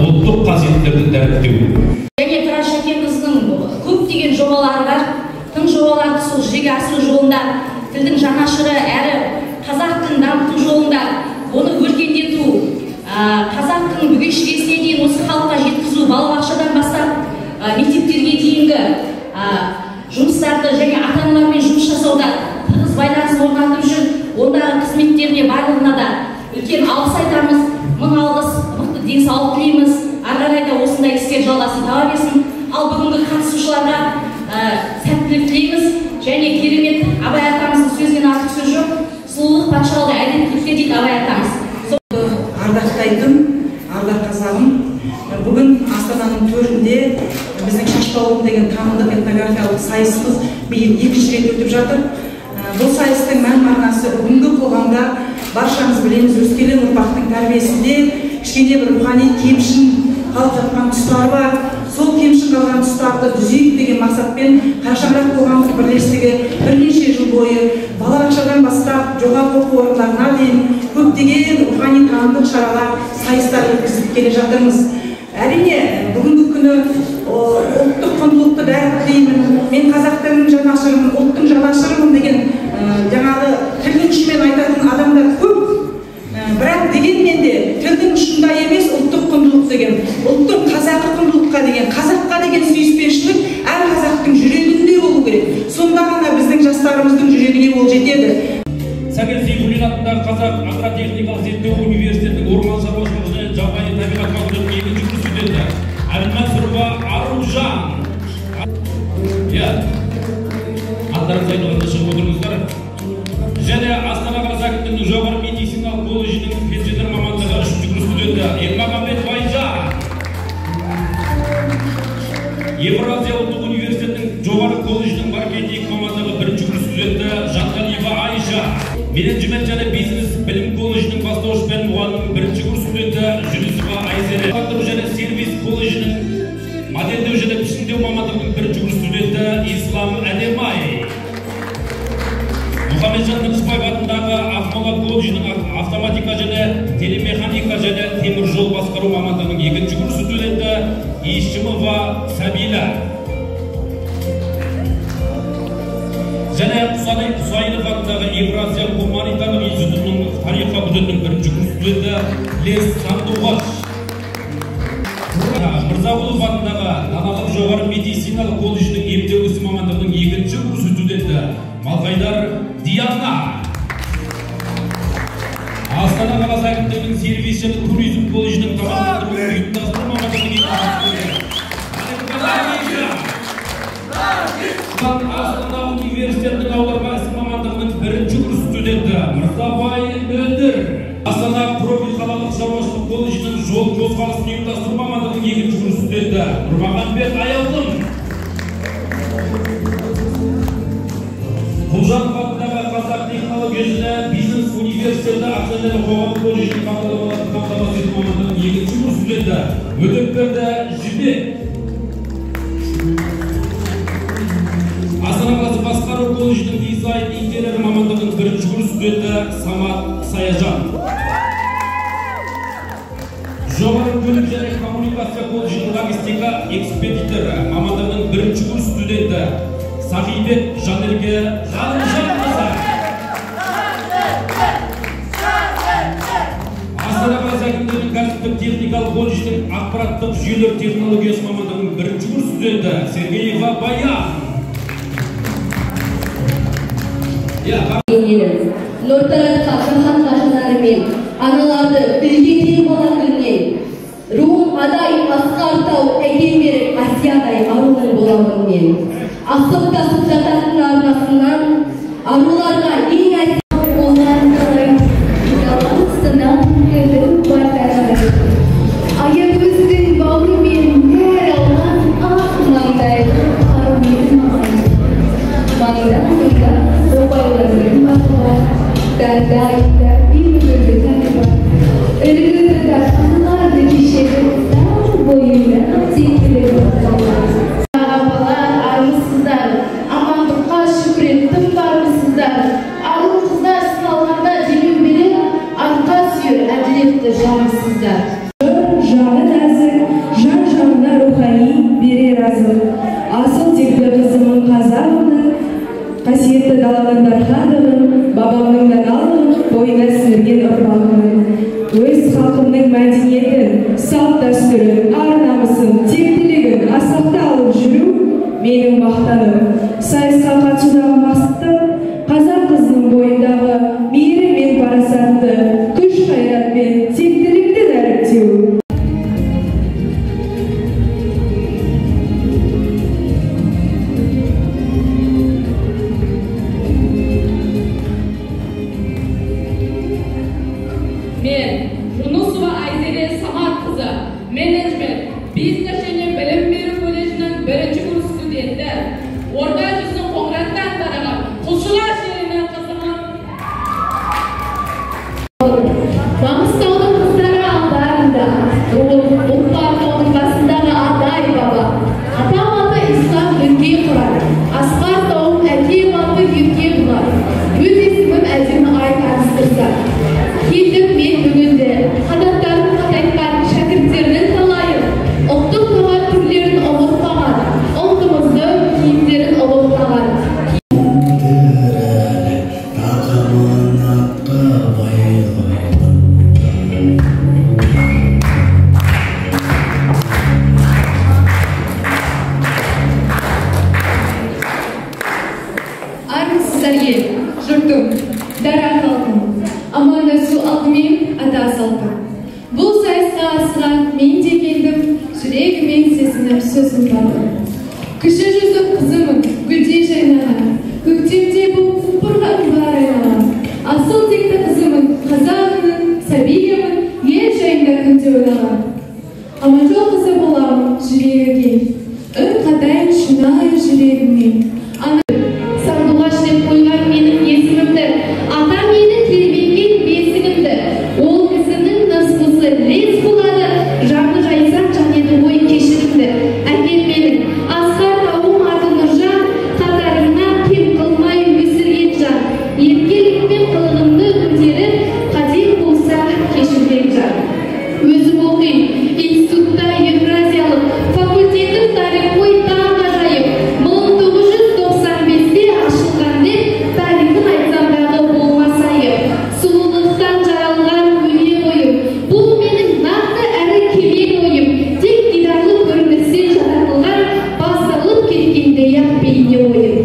ұлттық қасиеттерді дәріптеу. Және Тұрар Шәкенқызының көптеген жобалары бар. Тың жобаларды сол жүзеге асыру жолында, тілдің жанашыры әрі қазақ тілін дамыту жолында, оны өркендету, қазақ тілін бүге-шігесіне дейін осы халыққа жеткізу, балабақшадан бастап мектептерге дейінгі жұмыстарды және ата-аналармен жұмыс жасауда тығыз байланыс орнатып жүр. Ондағы қызметтеріне барлығына да үлкен алғыс айтамыз. Мың алғыс, мықты денсаулық тілейміз. Ары қарай да осындай істер жалғасын таба берсін. Ал бүгінгі қатысушыларға сәттілік тілейміз. Және керемет Абай атамыздың сөзінен артық сөз жоқ. Сұлулық патшалығы әділдікте дейді Абай атамыз. Ардақтайтын, ардақ қазағым, бүгін Астананың төрінде біздің Шашбауыр деген танымдық этнографиялық сайысымыз биыл 2-ші рет өтіп жатыр. Бұл сайыстың мән-мағынасы бүгінгі қоғамда баршамыз білеміз, өскелең ұрпақтың тәрбиесінде кішкене бір рухани кемшін қалып жатқан тұстары бар. Сол кемшін қалған тұстарды түзейік деген мақсатпен Қарашаңырақ қоғамдық бірлестігі бірнеше жыл бойы балабақшадан бастап жоғары оқу орындарына дейін көптеген рухани танымдық шаралар, сайыстар өткізіп келе жатырмыз. Әрине, бүгінгі күні ұлттық құндылықты дәріптеймін, мен қазақ тілінің жанашырымын, ұлттың жанашырымын деген жаңағы тілдің ұшымен айтатын адамдар көп. Бірақ дегенмен де тілдің ұшында емес ұлттық құндылық деген, ұлттың қазақы құндылыққа деген, қазаққа деген сүйіспеншілік әр қазақтың жүрегінде болу керек. Сонда ғана біздің жастарымыздың жүрегіне ол жетеді. Сәкен Сейфуллин атындағы Қазақ агротехникалық зерттеу университетінің орман шаруашылығы және жабайы табиғат факультетінің 2-ші студенті Әлмәсірова Аружан. Аттарыңыз айтылғанда шығып отырыңыздар. Және Астана қаласы әкімдігінің жоғары медициналық колледжінің пенсионер мамандығы 3-ші курс студенті Ермағамбет Байжан. Евразия ұлттық университетінің жоғары колледжінің маркетинг мамандығы 1-ші курс студенті Жанғалиева Айша. Менеджмент және бизнес білім колледжінің бастауыш пән мұғалімінің 1-ші курс студенті Жүнісова Айзере. Және сервис колледжінің модельдеу және пішіндеу мамандығының 1-ші курс студенті Ислам Әдемай. Мұхамеджан Нұрсбаев атындағы Ақмола колледжінің автоматика және телемеханика және темір жол басқару мамандығының 2-ші курс студенті Ишимова Сабила. Және Құсайынов атындағы Евразия гуманитарлық институтының тарих факультетінің 1-ші курс студенті Лес Сандуғаш. Мырзағұлов атындағы Даналық жоғары медициналық колледжінің емдеу ісі мамандығының 2-ші курс студенті Малғайдар Диана. Астана қаласы әкімдігінің сервис және туризм колледжінің тамақтандыру ұйымдастыру мамандығының 2-ші Астана университетінің аударма ісі мамандығының 1-ші курс студенті Мырзабай Мөлдір. Астана профиль қалалық шаруашылық колледжінің жол қозғалысын ұйымдастыру мамандығының 2-ші курс студенті Нұрмағамбет Аялдың. Құлжанов атындағы Қазақ технология және бизнес университеті акционерлік қоғамы колледжінің бағдарламаларын қамтамасыз ету мамандығының 2-ші курс студенті Өтепберді Жібек. Астана қаласы басқару колледжінің дизайн интерьер мамандығының 1-ші курс студенті Самат Саяжан. Жоғары көлік және коммуникация колледжінің логистика экспедиторы мамандығының 1-ші курс студенті Сағибек Жанерге Жанжанқызы. Астана қаласы әкімдігінің кәсіптік техникалық колледжінің ақпараттық жүйелер технологиясы мамандығының 1-ші курс студенті Сергеева Баян. Нұртаратқа жаһан қашынарымен, аналарды білгендей болатынмен, руым адай асқартау әйген беріп Асиядай аруының боламын мен. Асып-тасып жататын арнасынан, аруларға ең әсем болған қалай, жалғастына көңілім бартары. Аягөздің бауы мен нәр алған ақ маңдай қарумен маған. Маңда опайларының бақыға, дәрді-айында беймілігі тәні бар. Үлгірді аналарды кешегі сау бойында текілері бар. Ағапалар армысыздар, амандыққа шүкіреттім бармысыздар. жазып, асыл текті қызымын қазағымның, қасиетті даланың дархандығын, бабамның даналығын бойына сіңірген ұрпағымның. Өз халқымның мәдениетін, салт дәстүрін, ар-намысын, тектілігін асақта алып жүру менің мақтаным. Сайысқа қатысудағы мақсатым қазақ қызының бойындағы мейірім мен парасатты, күш-қайрат пен тектілікті дәріптеу. Мен Жунусова Айзере Самат қызы, менеджмент, бизнес және білім беру колледжінің 1-ші курс студенті, Орда жүзінің Қоңыраттан тараған Құлшылар жерінің қызымын. Маңғыстаудың қыздары алдарында, ұлттардың басындағы адай баба, атам аты Ислам дінге құрар, асқар тауым әкем аты ерке бұлар, өз есімім әдемі ай таныстырса. Келдім мен бүгінде, қадаттарын қатайтқан шәкірттердің талайын, ұлттық тағат түрлерін ұмытпаған, ұлтымызды киімдерін ұлықтаған. Армысыздар ел, жұртым, дара халқым, амандасу алдымен ата салқым. Бұл сайысқа асыған мен де келдім, жүрегімен сезініп сөзім бардым. Кіші жүзім қызымын, гүлдей жайнаған, көктемде бұл құлпырған бар айналған. Асыл текті қызымын, қазағымын, сәбиімін, ел жайында күнде ойлаған. Аманжол қызы боламын, жүрегі кең, үн қатайын шынайы жүрегіммен. Сандуғаш деп қойған менің есімімді, ата мені тербеткен бесігімді, ол кісінің нұсқасы лез болады, жаны жайсақ жанеді ой кешірімді. Әкем менің асқар тауым аты Нұржан, қатарымнан кем қылмай өсірген жан, еркелікпен қылығымды көтеріп, қадем болса кешірген жан. Өзім оқимын институтта Евразиялық факультетін тарих ой таң ғажайып, 1995-те ашылған деп тарихын айтсам дағы болмас айып. Сұлулықтан жаралған өле бойым, бұл менің нақты әрі кемел ойым. Тек дидарлы көріністен жаратылған, басталып кеткендей-ақ бейне ойым.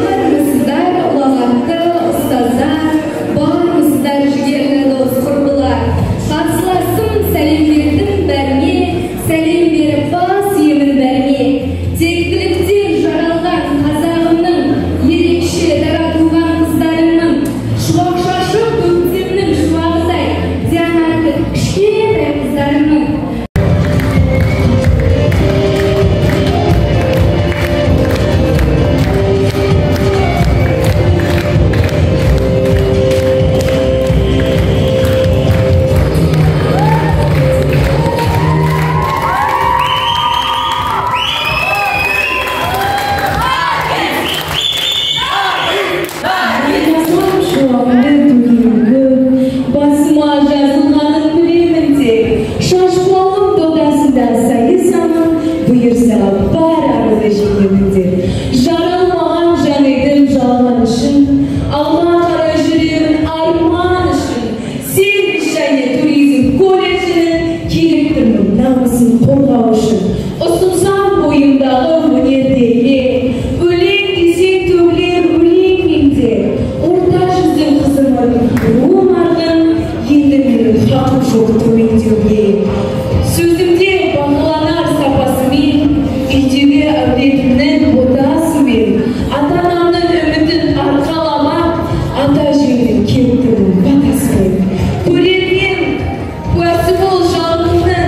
Армысыздар, ұлағатты ұстаздар, бармысыздар жігерлі дос құрбылар. Қатысыласым сәлемдердің бәріне, сәлем беріп бас иемін бәріне. Тектіліктен жаралған қазағымның, ерекше дара туған қыздарымның, шуақ шашып көктемнің шуағыдай, дианатты кішкентай қыздарымның. Басыма жазылғанын білемін тек, шашбауым додасында сайысамын, бұйырса бар арызы жеңемін деп. Жаралмаған жан едім жалған үшін, алға қарай жүремін арман үшін. Сервис және туризм колледжінің керектімін намысын қорғау үшін. Ұсынсам бойымдағы өнердегі, өлең десең төгілер өлең менде. Орта жүздің қызымын, руым арғын, енді менің хақым жоқ төмендеуге. Сөзімде бағаланар сапасымен, үйдегі әулетімнің ботасымен, ата-анамның үмітін арқаламақ, ата жеңнің кеттімін батасымен. Көрермен, куәсі бол жалынның,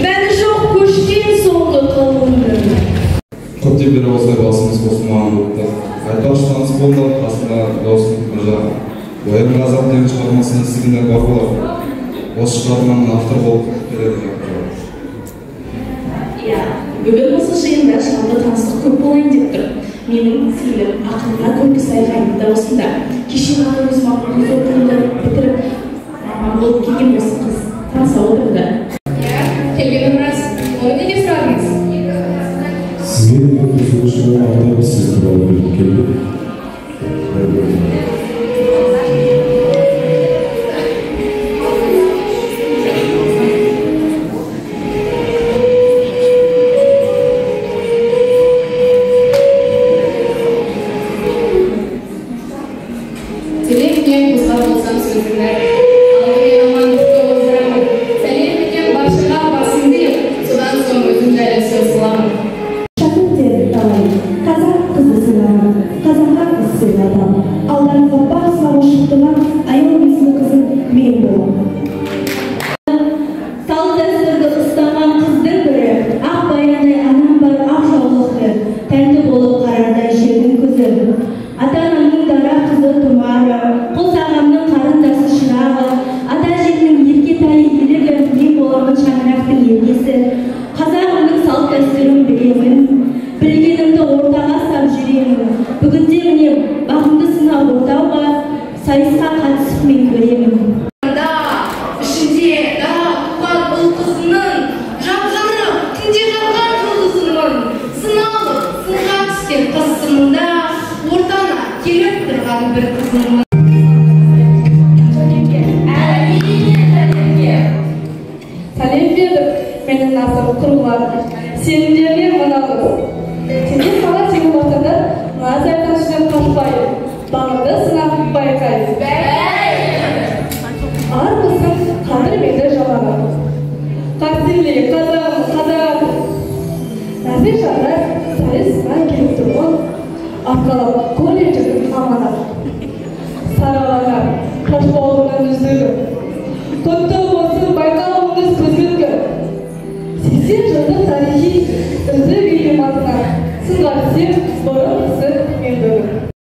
мәні жоқ көшкен соңғы қауымның. Көптен бері осылай басымыз қосылмаған болыпты. Айтпақшы таныс болды, қасында досым Нұржан. Ояның азап деген шығармасын естігендер бар болар. Осы шығарманың автор болып келеді. Иә, Бүгін осы жиында шалды таныстық көп болайын деп тұр. Менің сыйлы ақылға көпке сайғайым да осында. Кеше ғана өз мақұлды оқуды бітіріп, маман болып келген осы қыз таныса отырды. Келгенім рас. Оны неге сұрадыңыз? Сізге деген қызығушылық артып сіз туралы біліп келдім. Сәлем бұзға болсам сөзіңді. Алдымен амандықты оздырамын. Сәлем деген баршаға басым дейіп, содан соң өзім жайлы сөз қыламын. Шәкірттер талай, қазақ қызы сыйлаған, қазаққа қыз сыйладым. Алдарыңызға бақ сылауы шықтыған аял есімі қызым мен боламын. Салт дәстүрді ұстаған қыздың бірі, ақ баяндай анам бар ақ жаулықты, тәнті болып қарардай жердің көзі. Ата-анамның дара қызы тұмары, қос ағамның қарындасы шырағы, ата-әжемнің еркетайы елігі, мен боламын шаңырақтың еркесі. Қазағымның салт дәстүрін білемін, білгенімді ортаға сап жүремін. Бүгінде міне бағымды сынап ортауға, сайысқа қатысып мен көремін. Ішінде туған ұл қызының жап-жарық түнде жанған жұлдызының сыналып сынға түскен тылсымында ортана келіп тұрған бір қызының. Сәлем бердім, менің насыр құрылады. Сенімдерге мынағыз. Сенде сала тегі уақытында наз айтқан ішінен қашпайы, бағымды сынап байқайыз. Армысың қадір менді жалаған. Қасиле, қазағым. Нәзір жандар сайысына келіп тұрған, арқалап колледждің аманат. Саралаған қашпауының үздігі. Құтты болсын байқауыңыз көзбеткі. 80 жылдық тарихи үздік үйім атына сынға түсем бұрын сіз мен бүгін.